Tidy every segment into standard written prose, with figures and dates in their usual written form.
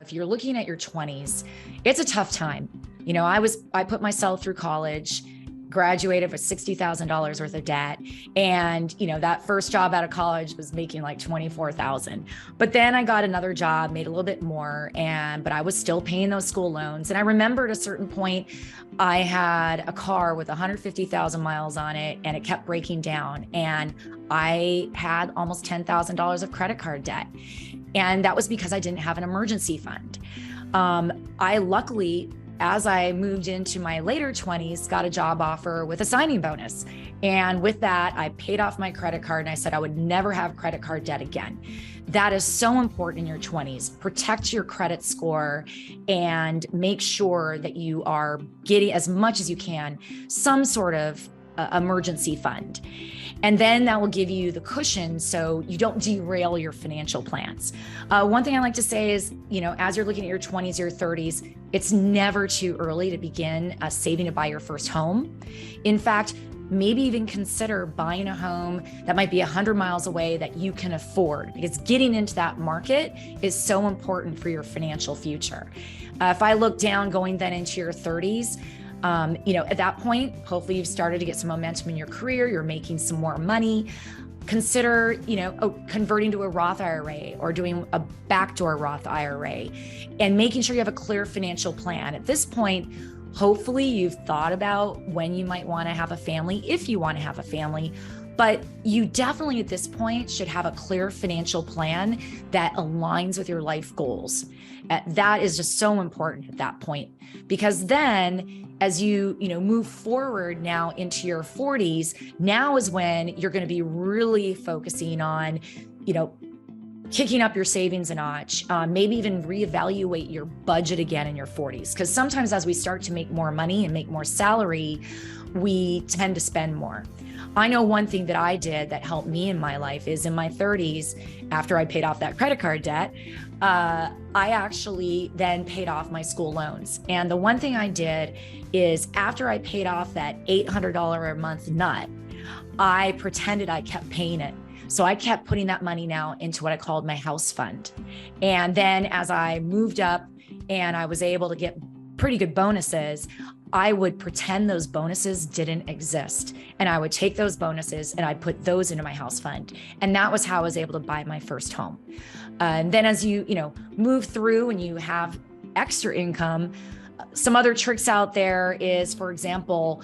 if you're looking at your 20s, it's a tough time. I put myself through college, graduated with $60,000 worth of debt. And, that first job out of college was making like $24,000. But then I got another job, made a little bit more, but I was still paying those school loans. And I remember at a certain point, I had a car with 150,000 miles on it, and it kept breaking down. And I had almost $10,000 of credit card debt. And that was because I didn't have an emergency fund. I luckily, as I moved into my later 20s, got a job offer with a signing bonus. And with that, I paid off my credit card, and I said I would never have credit card debt again. That is so important in your 20s. Protect your credit score and make sure that you are getting, as much as you can, some sort of emergency fund. And then that will give you the cushion so you don't derail your financial plans. One thing I like to say is, as you're looking at your 20s, your 30s, it's never too early to begin saving to buy your first home. In fact, maybe even consider buying a home that might be 100 miles away that you can afford, because getting into that market is so important for your financial future. If I look down going then into your 30s, at that point, hopefully you've started to get some momentum in your career, you're making some more money. Consider, converting to a Roth IRA or doing a backdoor Roth IRA and making sure you have a clear financial plan. At this point, hopefully you've thought about when you might want to have a family, if you want to have a family, but you definitely at this point should have a clear financial plan that aligns with your life goals. That is just so important at that point, because then as you move forward now into your 40s, now is when you're going to be really focusing on, kicking up your savings a notch, maybe even reevaluate your budget again in your 40s. Because sometimes as we start to make more money and make more salary, we tend to spend more. I know one thing that I did that helped me in my life is in my 30s, after I paid off that credit card debt, I actually then paid off my school loans. And the one thing I did is after I paid off that $800 a month nut, I pretended I kept paying it. So I kept putting that money now into what I called my house fund. And then as I moved up and I was able to get pretty good bonuses, I would pretend those bonuses didn't exist. And I would take those bonuses and I'd put those into my house fund. And that was how I was able to buy my first home. And then as you move through and you have extra income, some other tricks out there is, for example,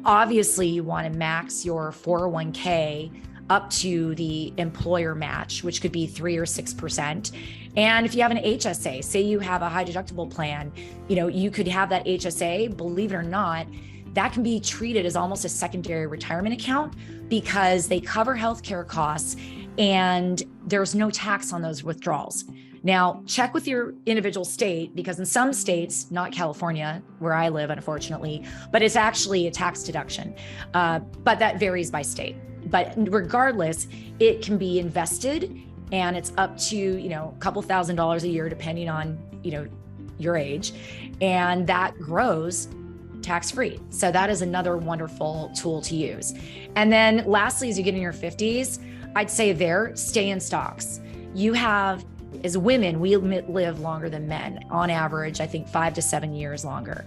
obviously you want to max your 401k up to the employer match, which could be 3 or 6%. And if you have an HSA, say you have a high deductible plan, you could have that HSA, believe it or not, that can be treated as almost a secondary retirement account because they cover healthcare costs and there's no tax on those withdrawals. Now, check with your individual state, because in some states, not California, where I live, unfortunately, but it's actually a tax deduction. But that varies by state. But regardless, it can be invested and it's up to, a couple $1,000s a year, depending on, your age. And that grows tax-free. So that is another wonderful tool to use. And then lastly, as you get in your 50s, I'd say stay in stocks. As women, we live longer than men. On average, I think 5 to 7 years longer.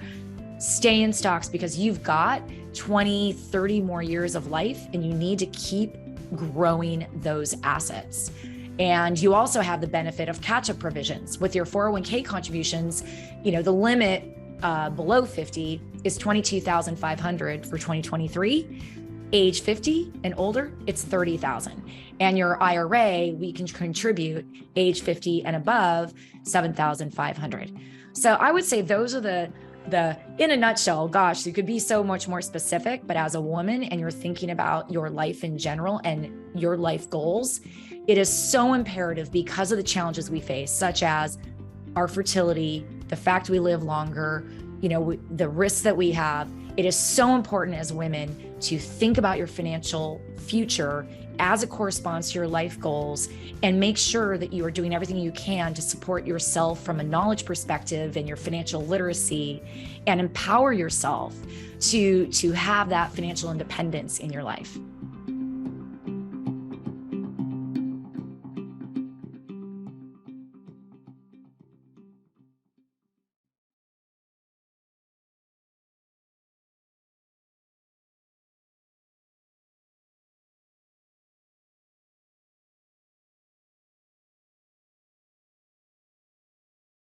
Stay in stocks because you've got 20, 30 more years of life and you need to keep growing those assets. And you also have the benefit of catch-up provisions. With your 401k contributions, the limit below 50 is $22,500 for 2023. Age 50 and older, it's $30,000. And your IRA, we can contribute age 50 and above, $7,500. So I would say those are the in a nutshell, gosh, you could be so much more specific, but as a woman and you're thinking about your life in general and your life goals, it is so imperative because of the challenges we face, such as our fertility, the fact we live longer, the risks that we have. It is so important as women to think about your financial future as it corresponds to your life goals and make sure that you are doing everything you can to support yourself from a knowledge perspective and your financial literacy and empower yourself to have that financial independence in your life.